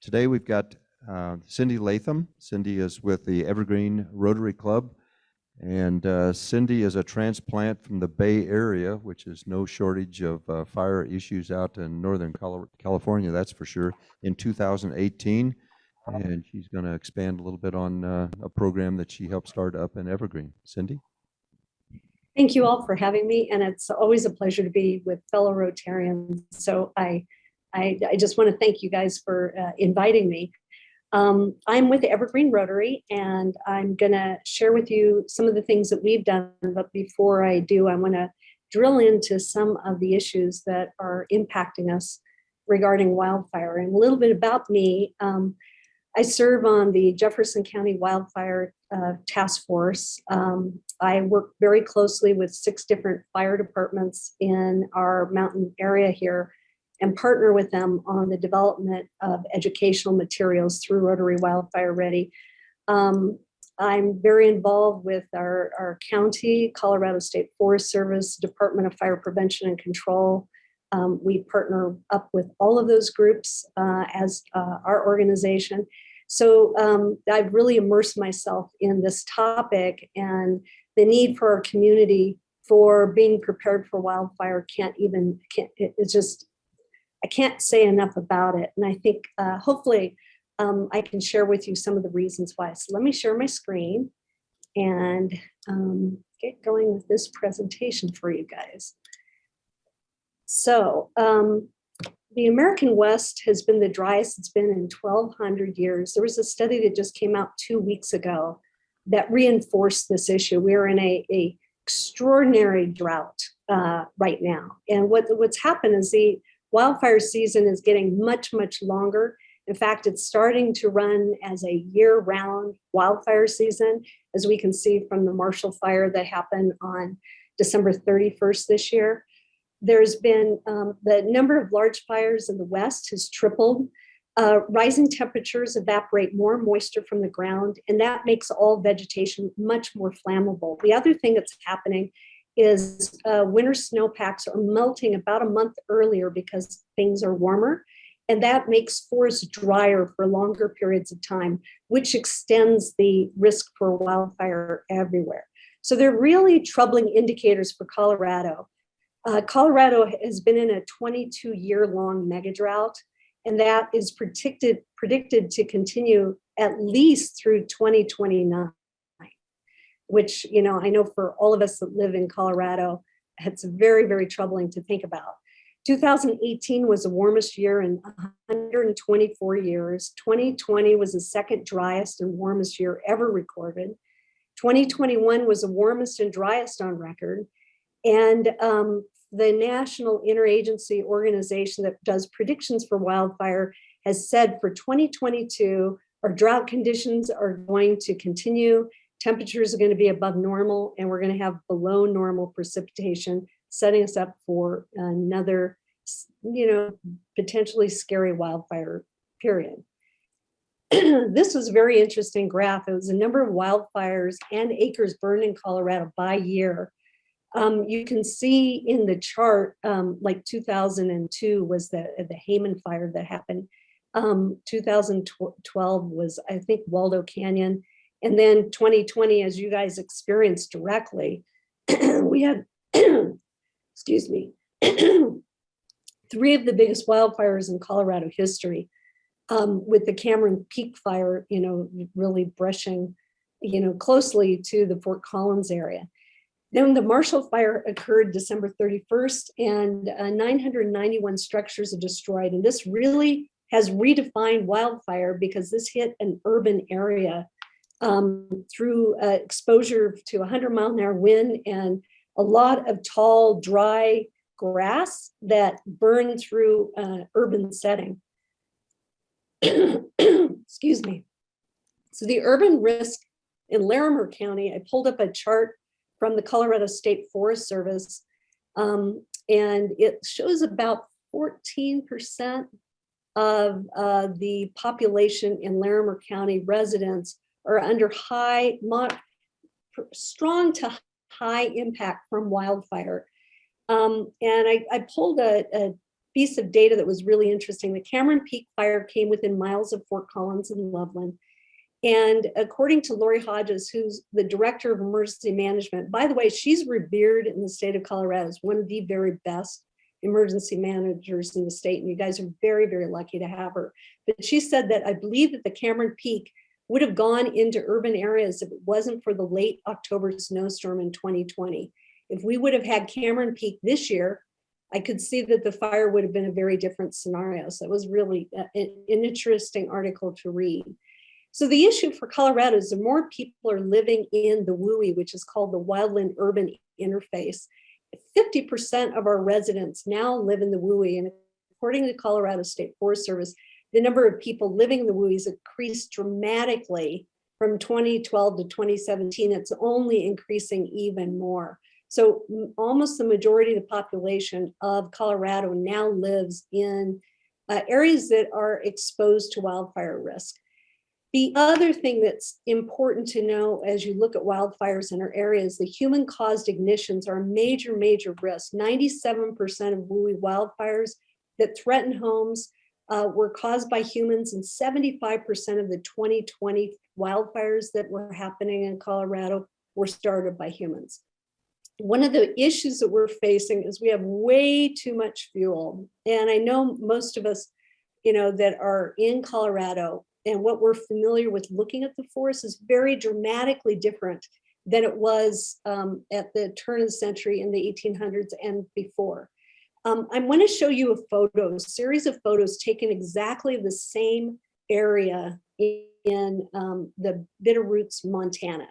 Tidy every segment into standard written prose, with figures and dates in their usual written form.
Today we've got Cindy Latham. Cindy is with the Evergreen Rotary Club, and Cindy is a transplant from the Bay Area, which is no shortage of fire issues out in Northern California, that's for sure, in 2018. And she's going to expand a little bit on a program that she helped start up in Evergreen. Cindy? Thank you all for having me, and it's always a pleasure to be with fellow Rotarians. So I just want to thank you guys for inviting me. I'm with the Evergreen Rotary, and I'm going to share with you some of the things that we've done. But before I do, I want to drill into some of the issues that are impacting us regarding wildfire. And a little bit about me. I serve on the Jefferson County Wildfire Task Force. I work very closely with 6 different fire departments in our mountain area here and partner with them on the development of educational materials through Rotary Wildfire Ready. I'm very involved with our county, Colorado State Forest Service, Department of Fire Prevention and Control. We partner up with all of those groups as our organization. So I've really immersed myself in this topic, and the need for our community for being prepared for wildfire I can't say enough about it. And I think hopefully I can share with you some of the reasons why. So let me share my screen and get going with this presentation for you guys. So the American West has been the driest it's been in 1,200 years. There was a study that just came out 2 weeks ago that reinforced this issue. We're in a extraordinary drought right now. And what's happened is the wildfire season is getting much, much longer. In fact, it's starting to run as a year-round wildfire season, as we can see from the Marshall Fire that happened on December 31st this year. There's been the number of large fires in the West has tripled. Rising temperatures evaporate more moisture from the ground, and that makes all vegetation much more flammable. The other thing that's happening is winter snowpacks are melting about a month earlier because things are warmer, and that makes forests drier for longer periods of time, which extends the risk for wildfire everywhere. So they're really troubling indicators for Colorado. Colorado has been in a 22-year-long mega drought, and that is predicted to continue at least through 2029. Which, you know, I know for all of us that live in Colorado, it's very, very troubling to think about. 2018 was the warmest year in 124 years. 2020 was the second driest and warmest year ever recorded. 2021 was the warmest and driest on record. And the National Interagency Organization that does predictions for wildfire has said for 2022, our drought conditions are going to continue. Temperatures are going to be above normal, and we're going to have below normal precipitation, setting us up for another, potentially scary wildfire period. This was a very interesting graph. It was the number of wildfires and acres burned in Colorado by year. You can see in the chart, like 2002 was the Hayman fire that happened. 2012 was, I think, Waldo Canyon. And then 2020, as you guys experienced directly, we had, excuse me, 3 of the biggest wildfires in Colorado history, with the Cameron Peak fire, really brushing, closely to the Fort Collins area. Then the Marshall Fire occurred December 31st, and 991 structures are destroyed. And this really has redefined wildfire because this hit an urban area through exposure to 100-mile-an-hour wind and a lot of tall, dry grass that burned through an urban setting. Excuse me. So the urban risk in Larimer County, I pulled up a chart from the Colorado State Forest Service, and it shows about 14% of the population in Larimer County residents are under strong to high impact from wildfire. And I pulled a piece of data that was really interesting. The Cameron Peak fire came within miles of Fort Collins and Loveland. And according to Lori Hodges, who's the director of emergency management, by the way, she's revered in the state of Colorado as one of the very best emergency managers in the state. And you guys are very, very lucky to have her. But she said that I believe that the Cameron Peak would have gone into urban areas if it wasn't for the late October snowstorm in 2020. If we would have had Cameron Peak this year, I could see that the fire would have been a very different scenario. So it was really an interesting article to read. So the issue for Colorado is the more people are living in the WUI, which is called the wildland urban interface. 50% of our residents now live in the WUI, and according to the Colorado State Forest Service, the number of people living in the WUI has increased dramatically from 2012 to 2017. It's only increasing even more. So almost the majority of the population of Colorado now lives in areas that are exposed to wildfire risk. The other thing that's important to know as you look at wildfires in our areas, the human-caused ignitions are a major, major risk. 97% of WUI wildfires that threaten homes were caused by humans, and 75% of the 2020 wildfires that were happening in Colorado were started by humans. One of the issues that we're facing is we have way too much fuel. And I know most of us, that are in Colorado, and what we're familiar with looking at the forest is very dramatically different than it was at the turn of the century in the 1800s and before. I'm going to show you a series of photos taken exactly the same area in the Bitterroots, Montana.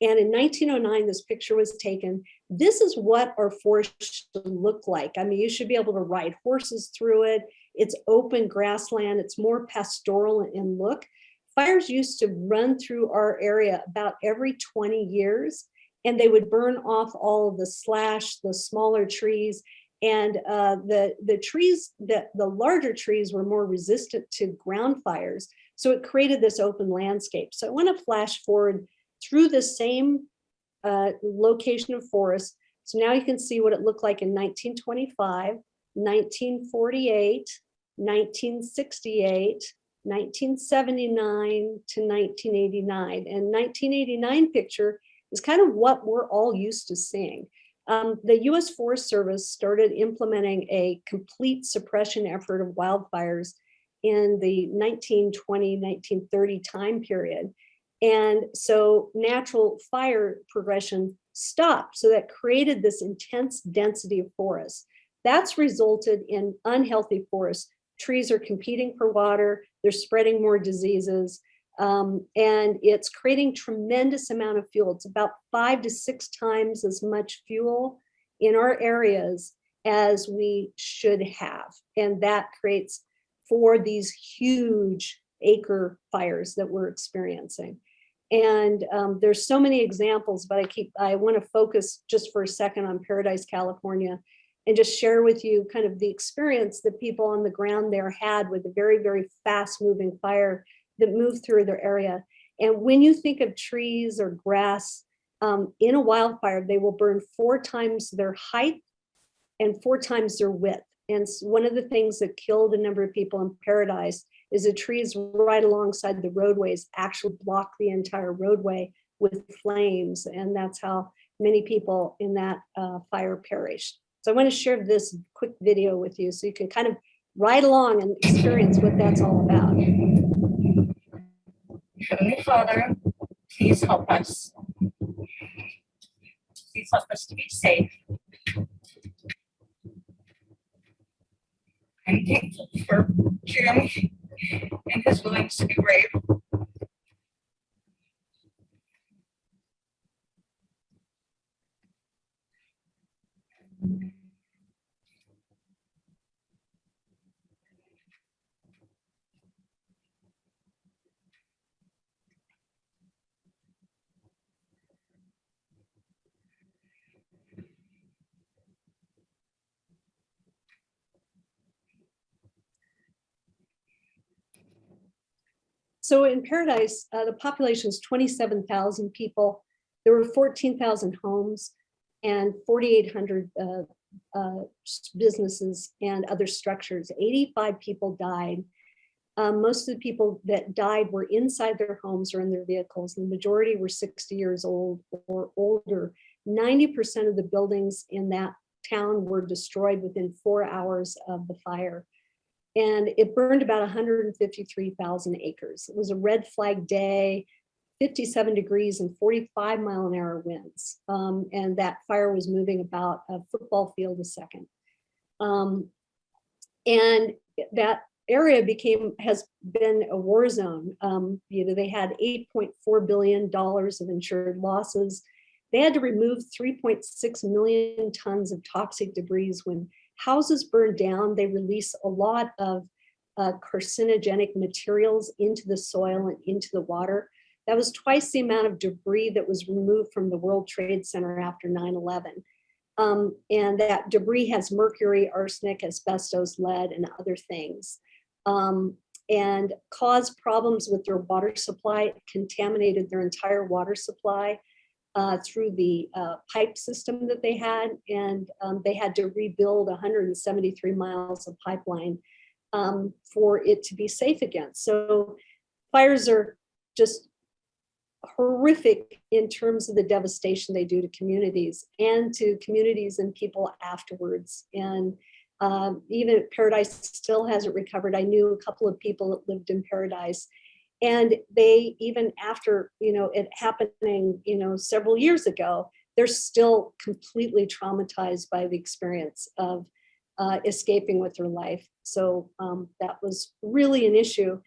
And in 1909, this picture was taken. This is what our forest should look like. I mean, you should be able to ride horses through it. It's open grassland. It's more pastoral in look. Fires used to run through our area about every 20 years, and they would burn off all of the smaller trees. And the trees, the larger trees were more resistant to ground fires. So it created this open landscape. So I want to flash forward through the same location of forest. So now you can see what it looked like in 1925, 1948, 1968, 1979 to 1989. And 1989 picture is kind of what we're all used to seeing. The US Forest Service started implementing a complete suppression effort of wildfires in the 1920, 1930 time period. And so natural fire progression stopped. So that created this intense density of forests. That's resulted in unhealthy forests. Trees are competing for water, they're spreading more diseases, and it's creating tremendous amount of fuel. It's about 5 to 6 times as much fuel in our areas as we should have. And that creates for these huge acre fires that we're experiencing. And there's so many examples, but I want to focus just for a second on Paradise, California, and just share with you kind of the experience that people on the ground there had with a very, very fast moving fire that moved through their area. And when you think of trees or grass in a wildfire, they will burn 4 times their height and 4 times their width. And one of the things that killed a number of people in Paradise is the trees right alongside the roadways actually block the entire roadway with flames. And that's how many people in that fire perished. So I want to share this quick video with you so you can kind of ride along and experience what that's all about. Heavenly Father, please help us. Please help us to be safe. I'm thankful for Jim and his willingness to be brave. So in Paradise, the population is 27,000 people. There were 14,000 homes and 4,800 businesses and other structures. 85 people died. Most of the people that died were inside their homes or in their vehicles. The majority were 60 years old or older. 90% of the buildings in that town were destroyed within 4 hours of the fire. And it burned about 153,000 acres. It was a red flag day, 57 degrees and 45-mile-an-hour winds. And that fire was moving about a football field a second. And that area has been a war zone. They had $8.4 billion of insured losses. They had to remove 3.6 million tons of toxic debris. When houses burned down, they release a lot of carcinogenic materials into the soil and into the water. That was twice the amount of debris that was removed from the World Trade Center after 9/11. And that debris has mercury, arsenic, asbestos, lead, and other things. And caused problems with their water supply. It contaminated their entire water supply through the pipe system that they had. And they had to rebuild 173 miles of pipeline for it to be safe again. So fires are just horrific in terms of the devastation they do to communities and people afterwards. And even Paradise still hasn't recovered. I knew a couple of people that lived in Paradise, and they, even after, it happening, several years ago, they're still completely traumatized by the experience of escaping with their life. So that was really an issue,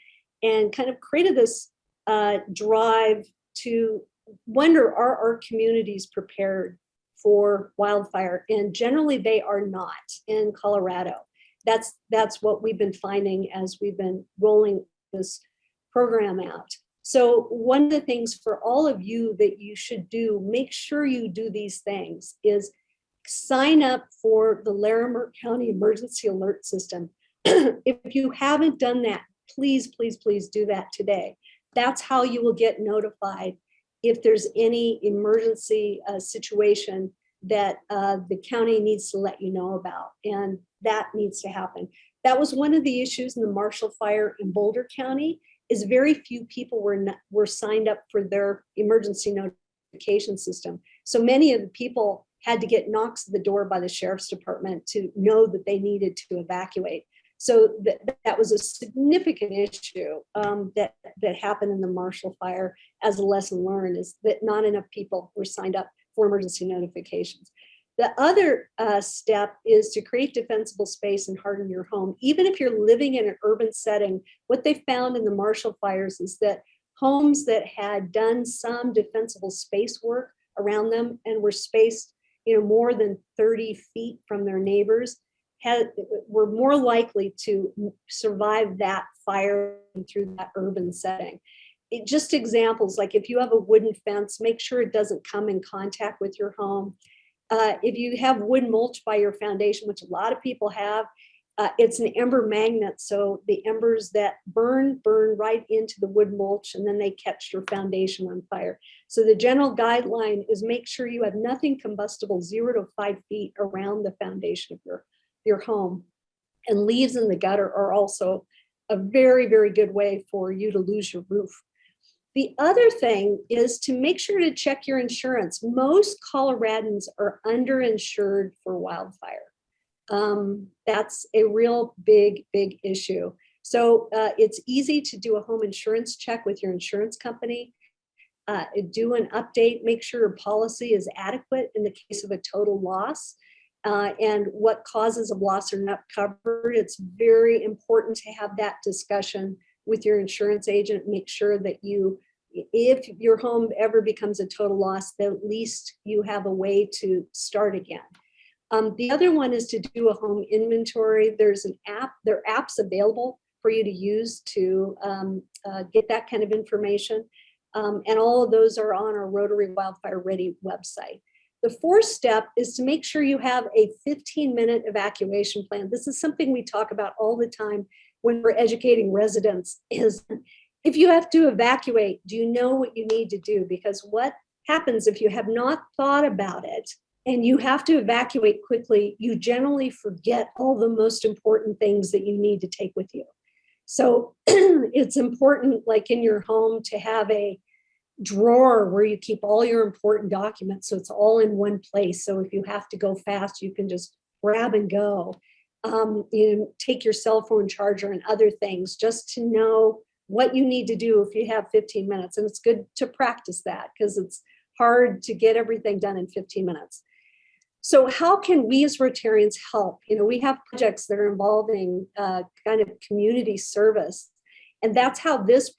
and kind of created this drive to wonder, are our communities prepared for wildfire? And generally they are not in Colorado. That's what we've been finding as we've been rolling this program out. So one of the things for all of you that you should do, make sure you do these things, is sign up for the Larimer County Emergency Alert System. If you haven't done that, please, please, please do that today. That's how you will get notified if there's any emergency situation that the county needs to let you know about, and that needs to happen. That was one of the issues in the Marshall Fire in Boulder County, is very few people were signed up for their emergency notification system. So many of the people had to get knocks at the door by the sheriff's department to know that they needed to evacuate. So that was a significant issue that happened in the Marshall Fire as a lesson learned, is that not enough people were signed up for emergency notifications. The other step is to create defensible space and harden your home. Even if you're living in an urban setting, what they found in the Marshall fires is that homes that had done some defensible space work around them and were spaced, more than 30 feet from their neighbors, were more likely to survive that fire through that urban setting. Just examples, like if you have a wooden fence, make sure it doesn't come in contact with your home. If you have wood mulch by your foundation, which a lot of people have, it's an ember magnet. So the embers that burn right into the wood mulch, and then they catch your foundation on fire. So the general guideline is make sure you have nothing combustible 0 to 5 feet around the foundation of your home. And leaves in the gutter are also a very, very good way for you to lose your roof. The other thing is to make sure to check your insurance. Most Coloradans are underinsured for wildfire. That's a real big issue. So it's easy to do a home insurance check with your insurance company. Do an update, make sure your policy is adequate in the case of a total loss. And what causes of loss are not covered. It's very important to have that discussion with your insurance agent. Make sure that if your home ever becomes a total loss, that at least you have a way to start again. The other one is to do a home inventory. There's an app, there are apps available for you to use to get that kind of information. And all of those are on our Rotary Wildfire Ready website. The fourth step is to make sure you have a 15-minute evacuation plan. This is something we talk about all the time when we're educating residents, is if you have to evacuate, do you know what you need to do? Because what happens if you have not thought about it, and you have to evacuate quickly, you generally forget all the most important things that you need to take with you. So it's important, like in your home, to have a drawer where you keep all your important documents, so it's all in one place. So if you have to go fast, you can just grab and go. Take your cell phone charger and other things just to know what you need to do if you have 15 minutes. And it's good to practice that because it's hard to get everything done in 15 minutes. So how can we as Rotarians help? We have projects that are involving kind of community service. And that's how this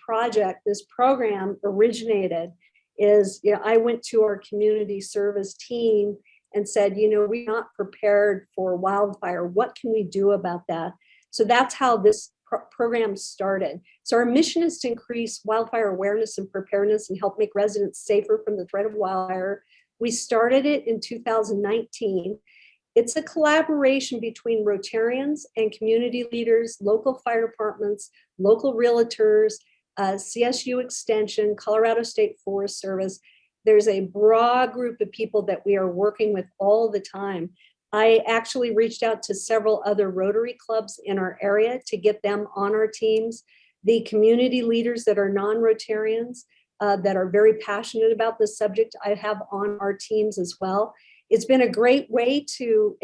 program originated is, I went to our community service team and said, we're not prepared for wildfire. What can we do about that? So that's how this program started. So our mission is to increase wildfire awareness and preparedness and help make residents safer from the threat of wildfire. We started it in 2019. It's a collaboration between Rotarians and community leaders, local fire departments, local realtors, CSU Extension, Colorado State Forest Service. There's a broad group of people that we are working with all the time. I actually reached out to several other Rotary clubs in our area to get them on our teams. The community leaders that are non-Rotarians that are very passionate about this subject, I have on our teams as well. It's been a great way to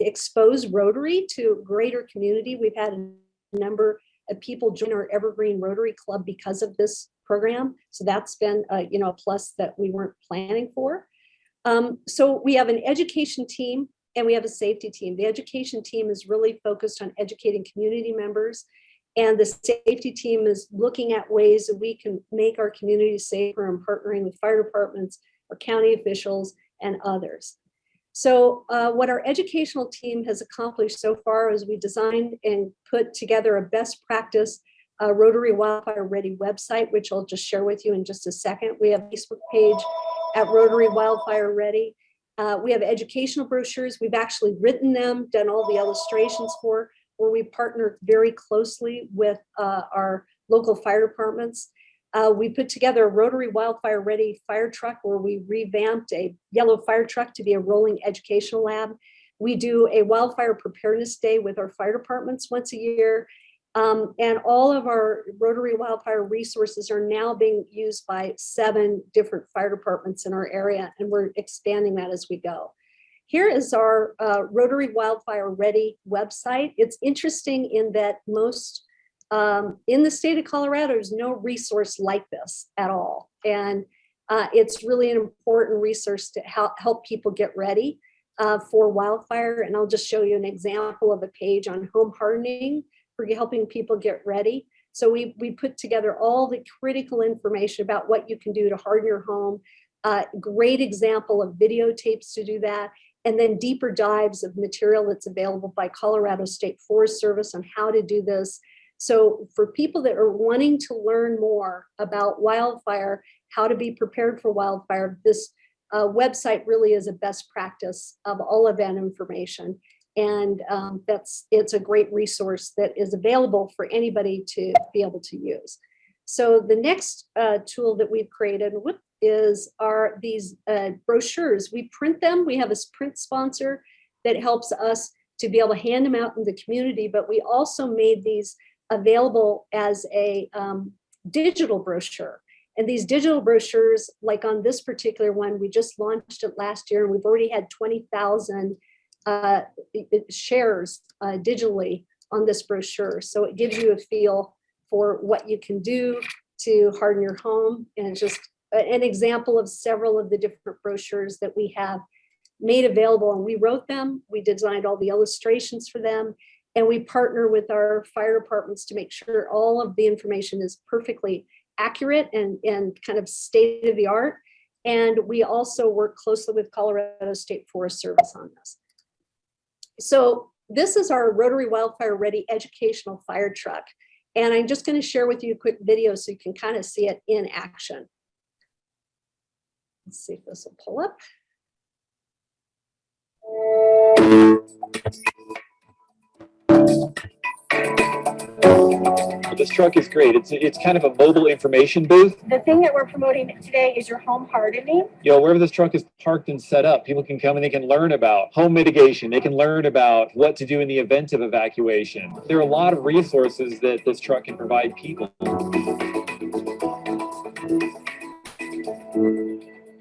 expose Rotary to greater community. We've had a number of people join our Evergreen Rotary Club because of this program. So that's been a plus that we weren't planning for. So we have an education team and we have a safety team. The education team is really focused on educating community members, and the safety team is looking at ways that we can make our community safer and partnering with fire departments or county officials and others. So what our educational team has accomplished so far is we designed and put together a best practice Rotary Wildfire Ready website, which I'll just share with you in just a second. We have a Facebook page at Rotary Wildfire Ready. We have educational brochures. We've actually written them, done all the illustrations for, where we partner very closely with our local fire departments. We put together a Rotary Wildfire Ready fire truck where we revamped a yellow fire truck to be a rolling educational lab. We do a wildfire preparedness day with our fire departments once a year. And all of our Rotary wildfire resources are now being used by 7 different fire departments in our area, and we're expanding that as we go. Here is our Rotary Wildfire Ready website. It's interesting in that most in the state of Colorado, there's no resource like this at all. And it's really an important resource to help people get ready for wildfire. And I'll just show you an example of a page on home hardening for helping people get ready. So we put together all the critical information about what you can do to harden your home. Great example of videotapes to do that. And then deeper dives of material that's available by Colorado State Forest Service on how to do this. So for people that are wanting to learn more about wildfire, how to be prepared for wildfire, this website really is a best practice of all of that information. And it's a great resource that is available for anybody to be able to use. So the next tool that we've created are these brochures. We print them. We have a print sponsor that helps us to be able to hand them out in the community, but we also made these available as a digital brochure. And these digital brochures, like on this particular one, we just launched it last year and we've already had 20,000 shares digitally on this brochure. So it gives you a feel for what you can do to harden your home. And it's just an example of several of the different brochures that we have made available. And we wrote them, we designed all the illustrations for them, and we partner with our fire departments to make sure all of the information is perfectly accurate and kind of state of the art. And we also work closely with Colorado State Forest Service on this. So this is our Rotary Wildfire Ready educational fire truck. And I'm just going to share with you a quick video so you can kind of see it in action. Let's see if this will pull up. This truck is great. It's kind of a mobile information booth. The thing that we're promoting today is your home hardening. You know, wherever this truck is parked and set up, people can come and they can learn about home mitigation. They can learn about what to do in the event of evacuation. There are a lot of resources that this truck can provide people.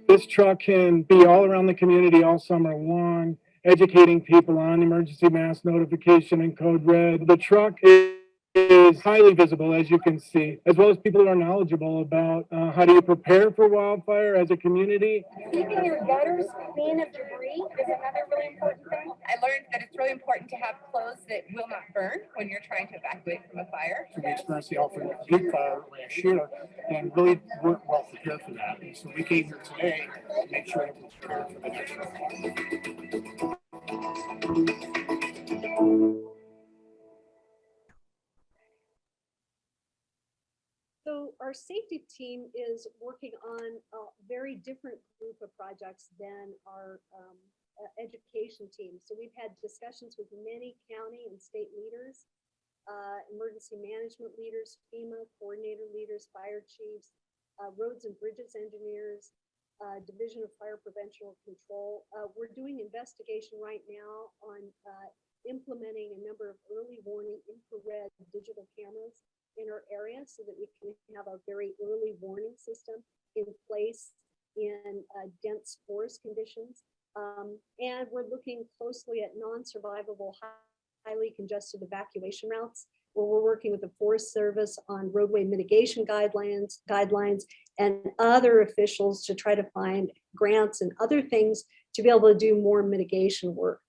This truck can be all around the community all summer long, educating people on emergency mass notification and code red. The truck is highly visible, as you can see, as well as people who are knowledgeable about how do you prepare for wildfire as a community. Keeping your gutters clean of debris is another really important thing. I learned that it's really important to have clothes that will not burn when you're trying to evacuate from a fire. We experienced the Alfred fire last year and really weren't well prepared for that. And so we came here today to make sure that we're prepared for the next one. So our safety team is working on a very different group of projects than our education team. So we've had discussions with many county and state leaders, emergency management leaders, FEMA coordinator leaders, fire chiefs, roads and bridges engineers, Division of Fire Prevention and Control. We're doing investigation right now on implementing a number of early warning infrared digital cameras in our area so that we can have a very early warning system in place in dense forest conditions. And we're looking closely at non-survivable, highly congested evacuation routes, where we're working with the Forest Service on roadway mitigation guidelines and other officials to try to find grants and other things to be able to do more mitigation work.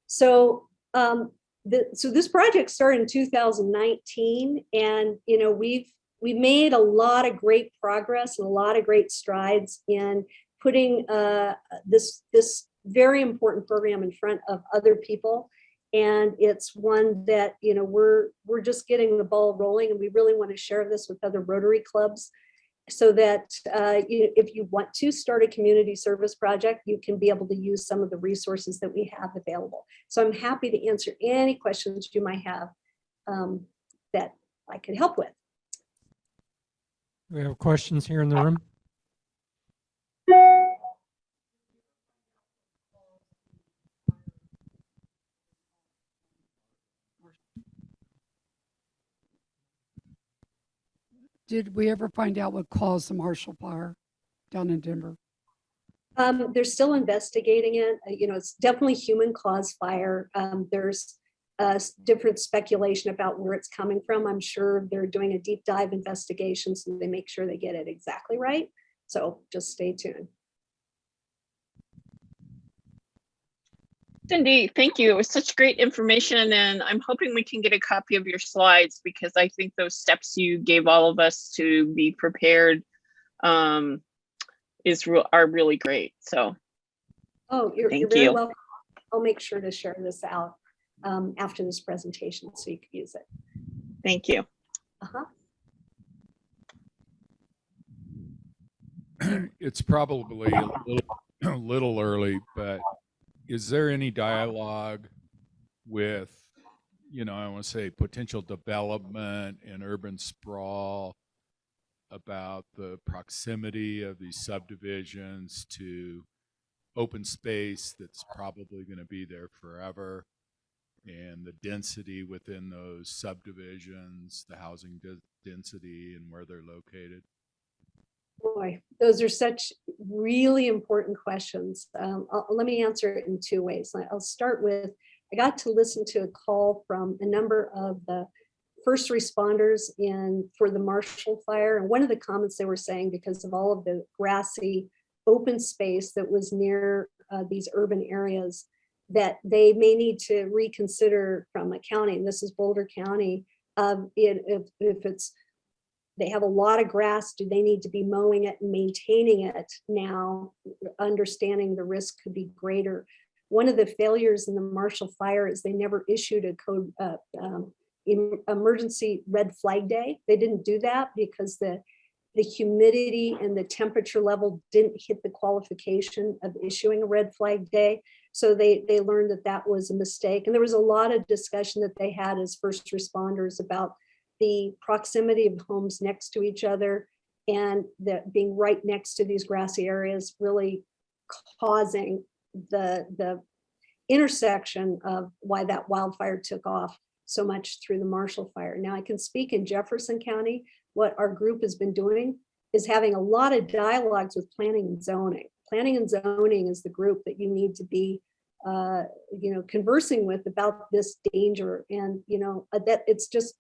So so this project started in 2019, and we've made a lot of great progress and a lot of great strides in putting this very important program in front of other people. And it's one that we're just getting the ball rolling, and we really want to share this with other Rotary clubs, so that if you want to start a community service project, you can be able to use some of the resources that we have available. So I'm happy to answer any questions you might have that I could help with. Do we have questions here in the room? Did we ever find out what caused the Marshall Fire down in Denver? They're still investigating it. It's definitely human caused fire. There's different speculation about where it's coming from. I'm sure they're doing a deep dive investigation so they make sure they get it exactly right. So just stay tuned. Cindy, thank you. It was such great information, and I'm hoping we can get a copy of your slides, because I think those steps you gave all of us to be prepared are really great. So, you're thank very you. welcome. I'll make sure to share this out after this presentation so you can use it. Thank you. It's probably a little early, but is there any dialogue with, I want to say potential development and urban sprawl about the proximity of these subdivisions to open space that's probably going to be there forever, and the density within those subdivisions, the housing density and where they're located? Boy, those are such really important questions. Let me answer it in two ways. I'll start with, I got to listen to a call from a number of the first responders for the Marshall Fire. And one of the comments they were saying, because of all of the grassy open space that was near these urban areas, that they may need to reconsider from a county, and this is Boulder County, if it's, they have a lot of grass, do they need to be mowing it and maintaining it now, understanding the risk could be greater. One of the failures in the Marshall Fire is they never issued a code emergency red flag day. They didn't do that because the humidity and the temperature level didn't hit the qualification of issuing a red flag day. So they learned that that was a mistake. And there was a lot of discussion that they had as first responders about the proximity of homes next to each other and that being right next to these grassy areas really causing the intersection of why that wildfire took off so much through the Marshall Fire. Now I can speak in Jefferson County. What our group has been doing is having a lot of dialogues with planning and zoning. Planning and zoning is the group that you need to be conversing with about this danger. And, that it's just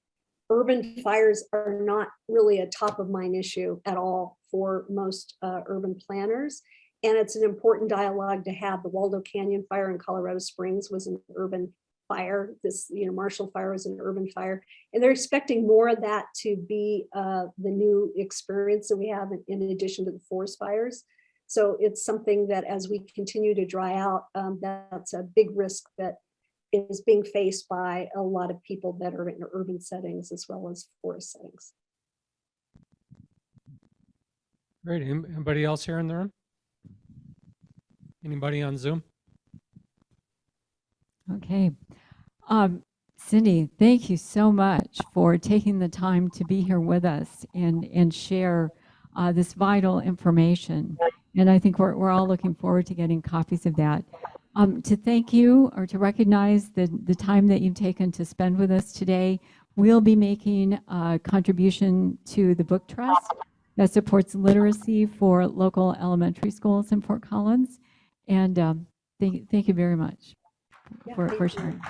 urban fires are not really a top of mind issue at all for most urban planners. And it's an important dialogue to have. The Waldo Canyon fire in Colorado Springs was an urban fire. This, Marshall Fire was an urban fire. And they're expecting more of that to be the new experience that we have in addition to the forest fires. So it's something that as we continue to dry out, that's a big risk that is being faced by a lot of people that are in urban settings as well as forest settings. Great. Anybody else here in the room? Anybody on Zoom? Okay. Cindy, thank you so much for taking the time to be here with us and share this vital information. And I think we're all looking forward to getting copies of that. To thank you or to recognize the time that you've taken to spend with us today, we'll be making a contribution to the Book Trust that supports literacy for local elementary schools in Fort Collins. And thank you very much for sharing.